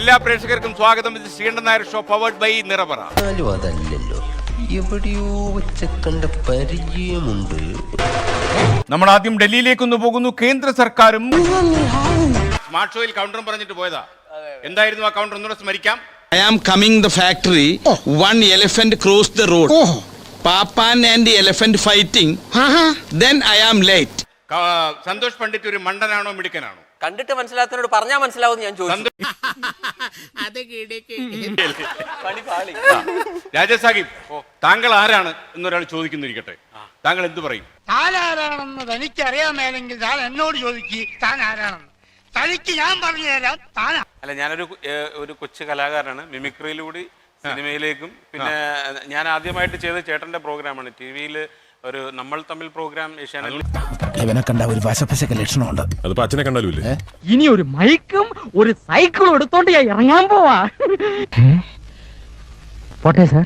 എല്ലാ പ്രേക്ഷകർക്കും സ്വാഗതം. ഇത് Sreekandan Nair show powered by Nirapara. അതല്ലല്ലോ, എവിടെയോ വെച്ച് കണ്ട പരിചയമുണ്ട്. നമ്മൾ ആദ്യം ഡൽഹിയിലേക്കൊന്ന് പോകുന്നു. കേന്ദ്ര സർക്കാരും സ്മാർട്ട് ഷോയിൽ കൗണ്ടറും പറഞ്ഞിട്ട് പോയതാ. എന്തായിരുന്നു ആ കൗണ്ടർ? ഒന്നുകൂടെ സ്മരിക്കാം. I am coming the factory. One elephant crossed the road. Papan and the elephant fighting. Then I am late. Santhosh Pandit ഒരു മണ്ടനാണോ മിടുക്കനാണോ? കണ്ടിട്ട് മനസ്സിലാത്തതിനോട് പറഞ്ഞാൽ മനസ്സിലാവും ഞാൻ ചോദിച്ചു. രാജസാഹിബ്, താങ്കൾ ആരാണ് എന്നൊരാൾ ചോദിക്കുന്നിരിക്കട്ടെ, താങ്കൾ എന്ത് പറയും? താൻ ആരാണെന്ന് തനിക്കറിയാമേലെങ്കിൽ താൻ എന്നോട് ചോദിക്ക് താൻ ആരാണെന്ന്. തനിക്ക് ഞാൻ പറഞ്ഞു തരാം താനാ. അല്ല, ഞാനൊരു കൊച്ചു കലാകാരനാണ്. മിമിക്രിയിലൂടെ സിനിമയിലേക്കും പിന്നെ ഞാൻ ആദ്യമായിട്ട് ചെയ്ത ചേട്ടന്റെ പ്രോഗ്രാമാണ് ടിവിയിൽ ഒരു നമ്മൾ തമ്മിൽ പ്രോഗ്രാം ഏഷ്യാനെറ്റിൽ. ഇവനെ കണ്ട ഒരു വശപ്പശക ലക്ഷണമുണ്ട്. അതിപ്പോ അച്ഛനെ കണ്ടാലൂല്ലേ? ഇനി ഒരു മൈക്കും ഒരു സൈക്കിളും എടുത്തോണ്ട് ഞാൻ ഇറങ്ങാൻ പോവാ. പോട്ടെ സാർ.